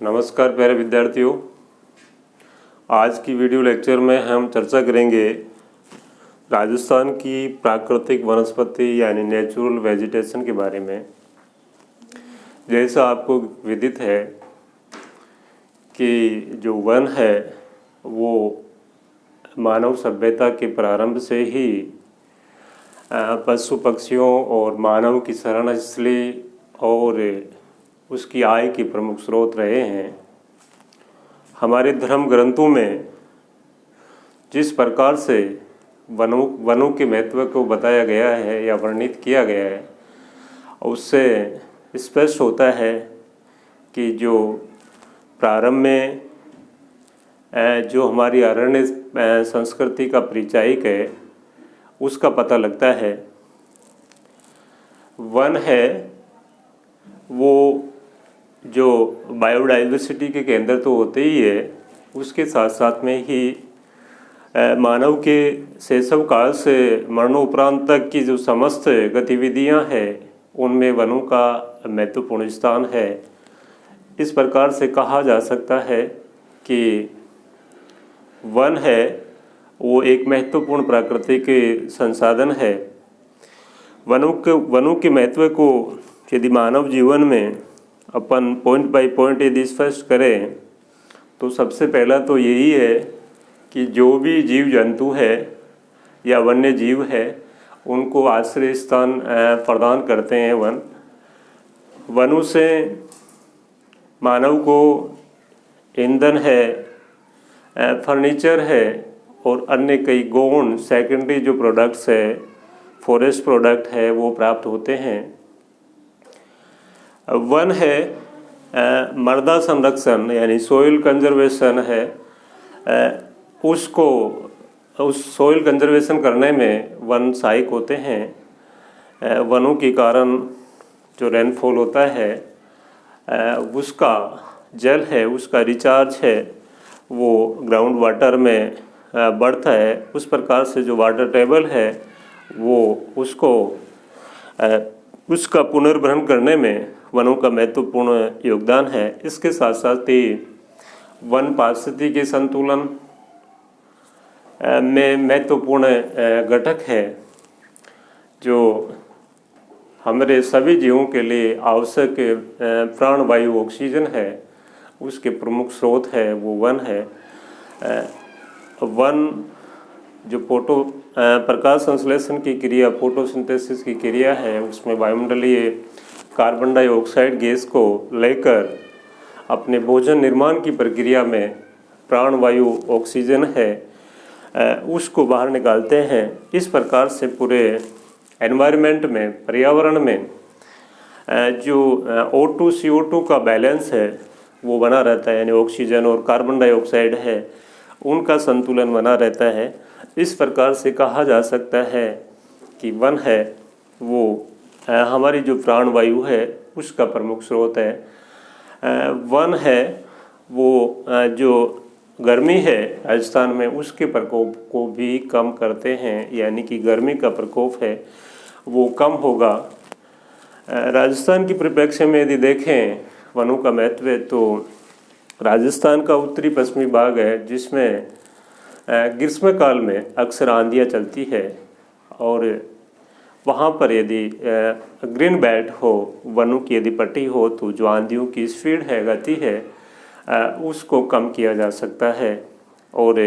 नमस्कार प्यारे विद्यार्थियों। आज की वीडियो लेक्चर में हम चर्चा करेंगे राजस्थान की प्राकृतिक वनस्पति यानी नेचुरल वेजिटेशन के बारे में। जैसा आपको विदित है कि जो वन है वो मानव सभ्यता के प्रारंभ से ही पशु पक्षियों और मानव की शरणस्थली और उसकी आय के प्रमुख स्रोत रहे हैं। हमारे धर्म ग्रंथों में जिस प्रकार से वनों के महत्व को बताया गया है या वर्णित किया गया है, उससे स्पष्ट होता है कि जो प्रारंभ में जो हमारी अरण्य संस्कृति का परिचायक है उसका पता लगता है। वन है वो जो बायोडाइवर्सिटी के केंद्र तो होते ही है, उसके साथ साथ में ही मानव के शैशव काल से मरणोपरांत तक की जो समस्त गतिविधियां हैं उनमें वनों का महत्वपूर्ण स्थान है। इस प्रकार से कहा जा सकता है कि वन है वो एक महत्वपूर्ण प्राकृतिक संसाधन है। वनों के महत्व को यदि मानव जीवन में अपन पॉइंट बाय पॉइंट यदि स्पष्ट करें तो सबसे पहला तो यही है कि जो भी जीव जंतु है या वन्य जीव है उनको आश्रय स्थान प्रदान करते हैं वन। वनों से मानव को ईंधन है, फर्नीचर है और अन्य कई गौण सेकेंडरी जो प्रोडक्ट्स है, फॉरेस्ट प्रोडक्ट है, वो प्राप्त होते हैं। वन है मृदा संरक्षण यानी सोइल कंजर्वेशन है। उस सोइल कंजर्वेशन करने में वन सहायक होते हैं। वनों के कारण जो रेनफॉल होता है उसका जल है, उसका रिचार्ज है, वो ग्राउंड वाटर में बढ़ता है। उस प्रकार से जो वाटर टेबल है वो उसका पुनर्भरण करने में वनों का महत्वपूर्ण योगदान है। इसके साथ साथ ही वन पारिस्थितिकी के संतुलन में महत्वपूर्ण घटक है जो हमारे सभी जीवों के लिए आवश्यक प्राणवायु ऑक्सीजन है, उसके प्रमुख स्रोत है वो वन है। वन जो प्रकाश संश्लेषण की क्रिया, फोटोसिंथेसिस की क्रिया है, उसमें वायुमंडलीय कार्बन डाइऑक्साइड गैस को लेकर अपने भोजन निर्माण की प्रक्रिया में प्राणवायु ऑक्सीजन है उसको बाहर निकालते हैं। इस प्रकार से पूरे एनवायरनमेंट में, पर्यावरण में जो O2 CO2 का बैलेंस है वो बना रहता है, यानी ऑक्सीजन और कार्बन डाइऑक्साइड है उनका संतुलन बना रहता है। इस प्रकार से कहा जा सकता है कि वन है वो हमारी जो प्राणवायु है उसका प्रमुख स्रोत है। वन है वो जो गर्मी है राजस्थान में उसके प्रकोप को भी कम करते हैं, यानी कि गर्मी का प्रकोप है वो कम होगा। राजस्थान की परिप्रेक्ष्य में यदि देखें वनों का महत्व है तो राजस्थान का उत्तरी पश्चिमी भाग है जिसमें ग्रीष्म काल में अक्सर आंधियाँ चलती है और वहाँ पर यदि ग्रीन बेल्ट हो, वनों की यदि पट्टी हो तो जो आंधियों की स्पीड है, गति है, उसको कम किया जा सकता है और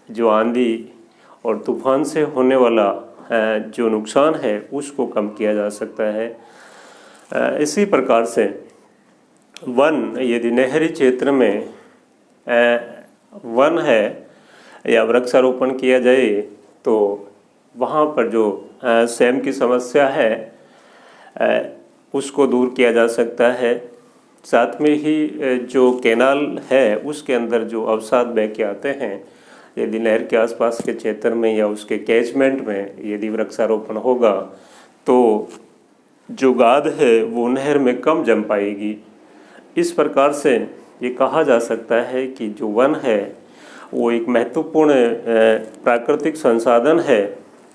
जो आंधी और तूफान से होने वाला जो नुकसान है उसको कम किया जा सकता है। इसी प्रकार से वन यदि नहरी क्षेत्र में वन है या वृक्षारोपण किया जाए तो वहाँ पर जो सेम की समस्या है उसको दूर किया जा सकता है। साथ में ही जो कैनाल है उसके अंदर जो अवसाद बह के आते हैं, यदि नहर के आसपास के क्षेत्र में या उसके कैचमेंट में यदि वृक्षारोपण होगा तो जो गाद है वो नहर में कम जम पाएगी। इस प्रकार से ये कहा जा सकता है कि जो वन है वो एक महत्वपूर्ण प्राकृतिक संसाधन है,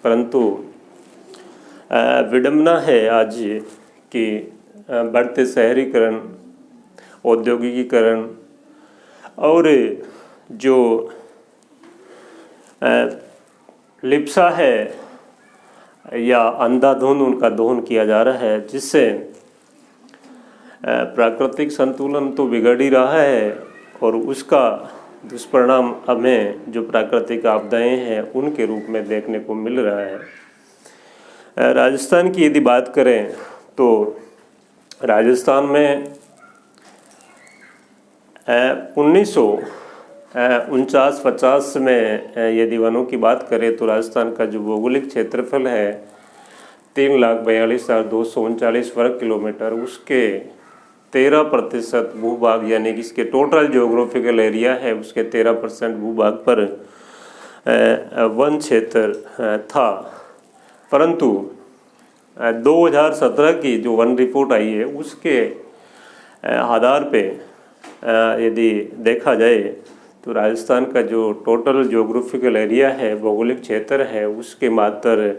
परंतु विडंबना है आज कि बढ़ते शहरीकरण औद्योगिकीकरण और जो लिप्सा है या अंधाधुंध उनका दोहन किया जा रहा है, जिससे प्राकृतिक संतुलन तो बिगड़ ही रहा है और उसका दुष्परिणाम हमें जो प्राकृतिक आपदाएं हैं उनके रूप में देखने को मिल रहा है। राजस्थान की यदि बात करें तो राजस्थान में 1949-50 में यदि वनों की बात करें तो राजस्थान का जो भौगोलिक क्षेत्रफल है 3,42,239 वर्ग किलोमीटर, उसके 13% भूभाग यानी कि इसके टोटल जियोग्राफिकल एरिया है उसके 13% भूभाग पर वन क्षेत्र था। परंतु 2017 की जो वन रिपोर्ट आई है उसके आधार पे यदि देखा जाए तो राजस्थान का जो टोटल जियोग्राफिकल एरिया है, भौगोलिक क्षेत्र है, उसके मात्र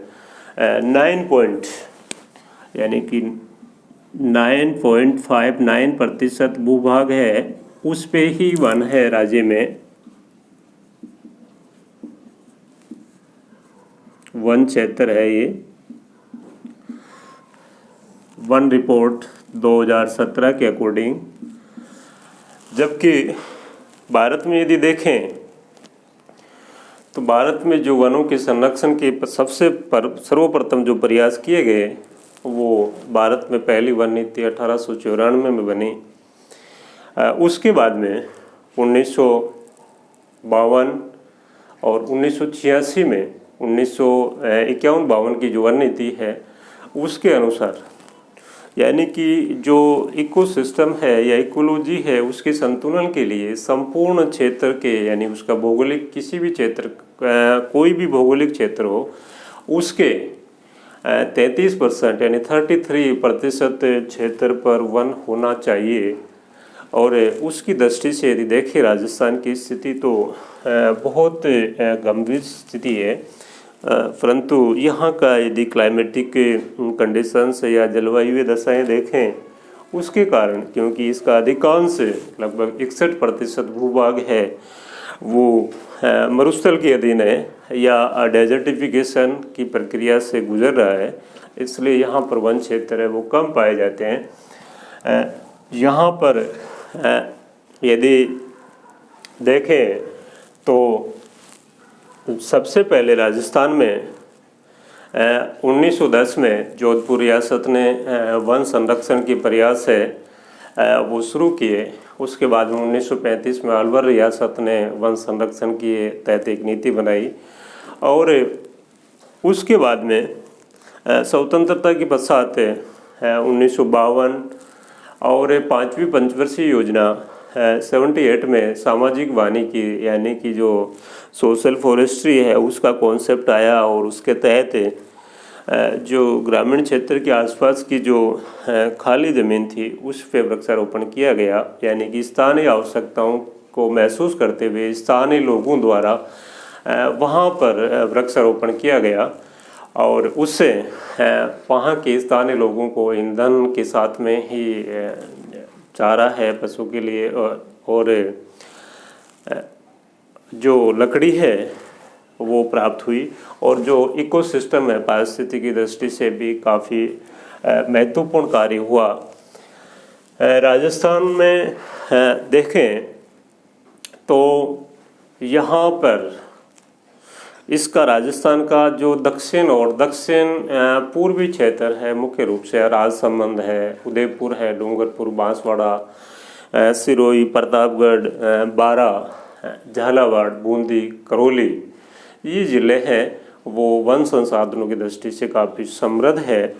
9.59% भूभाग है, उस पे ही वन है राज्य में। वन क्षेत्र है ये, वन रिपोर्ट 2017 के अकॉर्डिंग। जबकि भारत में यदि देखें तो भारत में जो वनों के संरक्षण के सर्वप्रथम जो प्रयास किए गए वो भारत में पहली वन नीति 1894 में बनी। उसके बाद में 1952 और 1986 में 1951-52 की जो वन नीति है उसके अनुसार, यानी कि जो इकोसिस्टम है या इकोलॉजी है उसके संतुलन के लिए संपूर्ण क्षेत्र के, यानी उसका भौगोलिक किसी भी क्षेत्र, कोई भी भौगोलिक क्षेत्र हो उसके 33% यानी 33% क्षेत्र पर वन होना चाहिए। और उसकी दृष्टि से यदि देखें राजस्थान की स्थिति तो बहुत गंभीर स्थिति है। परंतु यहाँ का यदि क्लाइमेटिक कंडीशंस या जलवायु दशाएं देखें उसके कारण, क्योंकि इसका अधिकांश लगभग 61% भूभाग है वो मरुस्थल के अधीन है या डेजर्टिफिकेशन की प्रक्रिया से गुजर रहा है, इसलिए यहाँ पर वन क्षेत्र है वो कम पाए जाते हैं। यहाँ पर यदि देखें तो सबसे पहले राजस्थान में 1910 में जोधपुर रियासत ने वन संरक्षण के प्रयास है वो शुरू किए। उसके बाद में 1935 में अलवर रियासत ने वन संरक्षण के तहत एक नीति बनाई और उसके बाद में स्वतंत्रता के पश्चात 1952 और 5वीं पंचवर्षीय योजना 78 में सामाजिक वानिकी यानी कि जो सोशल फॉरेस्ट्री है उसका कॉन्सेप्ट आया और उसके तहत जो ग्रामीण क्षेत्र के आसपास की जो खाली ज़मीन थी उस पे वृक्षारोपण किया गया, यानी कि स्थानीय आवश्यकताओं को महसूस करते हुए स्थानीय लोगों द्वारा वहाँ पर वृक्षारोपण किया गया और उससे वहाँ के स्थानीय लोगों को ईंधन के साथ में ही चारा है पशु के लिए और जो लकड़ी है वो प्राप्त हुई और जो इकोसिस्टम है पारिस्थितिकी की दृष्टि से भी काफ़ी महत्वपूर्ण कार्य हुआ। राजस्थान में देखें तो यहाँ पर इसका राजस्थान का जो दक्षिण और दक्षिण पूर्वी क्षेत्र है मुख्य रूप से राजसमंद है, उदयपुर है, डूंगरपुर, बांसवाड़ा, सिरोही, प्रतापगढ़, बारा, झालावाड़, बूंदी, करौली, ये ज़िले हैं वो वन संसाधनों की दृष्टि से काफ़ी समृद्ध है।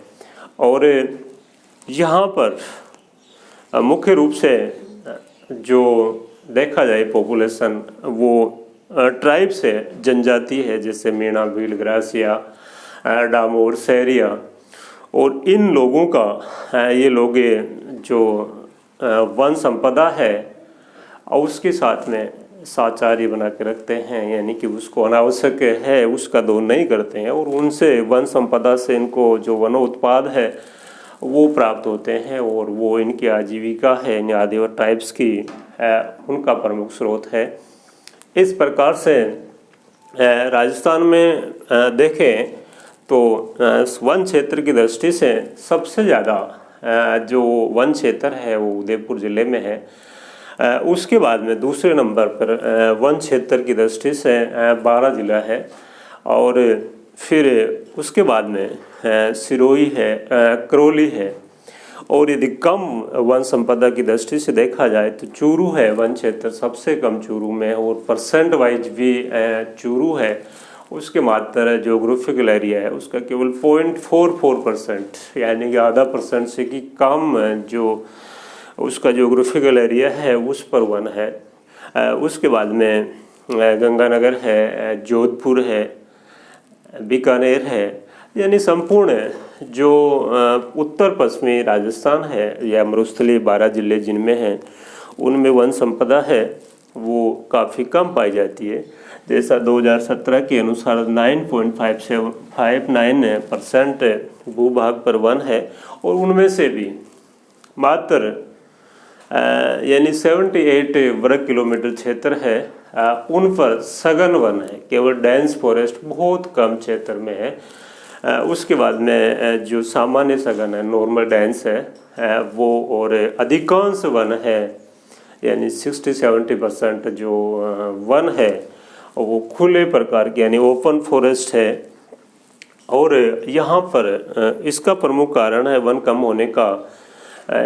और यहाँ पर मुख्य रूप से जो देखा जाए पॉपुलेशन वो ट्राइब्स है, जनजाति है, जैसे मीणा, भील, ग्रासिया, डामोर, सहरिया, और इन लोगों का ये लोग जो वन संपदा है और उसके साथ में साचार्य बना के रखते हैं, यानी कि उसको अनावश्यक है उसका दोहन नहीं करते हैं और उनसे वन संपदा से इनको जो वनो उत्पाद है वो प्राप्त होते हैं और वो इनकी आजीविका है, इन आदिवासी ट्राइब्स की उनका प्रमुख स्रोत है। इस प्रकार से राजस्थान में देखें तो वन क्षेत्र की दृष्टि से सबसे ज़्यादा जो वन क्षेत्र है वो उदयपुर ज़िले में है। उसके बाद में दूसरे नंबर पर वन क्षेत्र की दृष्टि से 12 जिला है और फिर उसके बाद में सिरोही है, करौली है। और यदि कम वन संपदा की दृष्टि से देखा जाए तो चूरू है वन क्षेत्र सबसे कम चूरू में, और परसेंट वाइज भी चूरू है। उसके मात्र जोग्राफिकल एरिया है उसका केवल 0.44%, यानी कि आधा परसेंट से कि कम जो उसका जोग्राफिकल एरिया है उस पर वन है। उसके बाद में गंगानगर है, जोधपुर है, बीकानेर है, यानी संपूर्ण जो उत्तर पश्चिमी राजस्थान है या मरुस्थलीय 12 जिले जिनमें हैं उनमें वन संपदा है वो काफ़ी कम पाई जाती है। जैसा 2017 के अनुसार 9.59% भूभाग पर वन है और उनमें से भी मात्र यानी 78 वर्ग किलोमीटर क्षेत्र है उन पर सघन वन है, केवल डेंस फॉरेस्ट बहुत कम क्षेत्र में है। उसके बाद में जो सामान्य सघन है, नॉर्मल डेंस है वो, और अधिकांश वन है यानी 60-70% जो वन है वो खुले प्रकार के यानी ओपन फॉरेस्ट है। और यहाँ पर इसका प्रमुख कारण है वन कम होने का,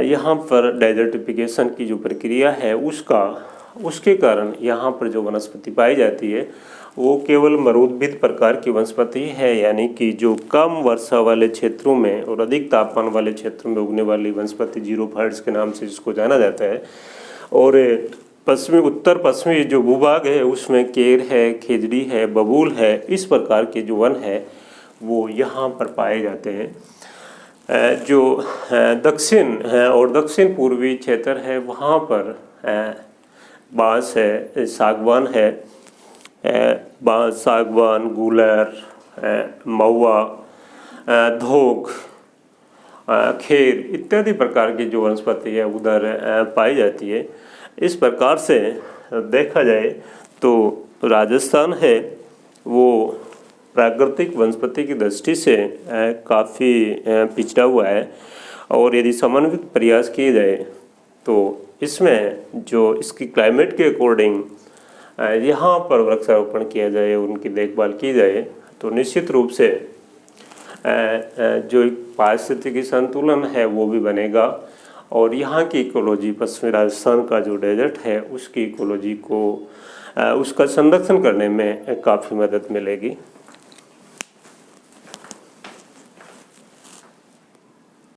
यहाँ पर डेजर्टिफिकेशन की जो प्रक्रिया है उसके कारण यहाँ पर जो वनस्पति पाई जाती है वो केवल मरुद्भिद प्रकार की वनस्पति है, यानी कि जो कम वर्षा वाले क्षेत्रों में और अधिक तापमान वाले क्षेत्रों में उगने वाली वनस्पति जीरोफाइट्स के नाम से जिसको जाना जाता है। और उत्तर पश्चिमी जो भूभाग है उसमें केर है, खेजड़ी है, बबूल है, इस प्रकार के जो वन है वो यहाँ पर पाए जाते हैं। जो दक्षिण और दक्षिण पूर्वी क्षेत्र है वहाँ पर बांस है, सागवान है, बांस, सागवान, गूलर, महुआ, धोक, खेर इत्यादि प्रकार की जो वनस्पति है उधर पाई जाती है। इस प्रकार से देखा जाए तो राजस्थान है वो प्राकृतिक वनस्पति की दृष्टि से काफ़ी पिछड़ा हुआ है, और यदि समन्वित प्रयास किए जाए तो इसमें जो इसकी क्लाइमेट के अकॉर्डिंग यहाँ पर वृक्षारोपण किया जाए, उनकी देखभाल की जाए तो निश्चित रूप से जो पारिस्थितिकी संतुलन है वो भी बनेगा, और यहाँ की इकोलॉजी पश्चिमी राजस्थान का जो डेजर्ट है उसकी इकोलॉजी को उसका संरक्षण करने में काफ़ी मदद मिलेगी।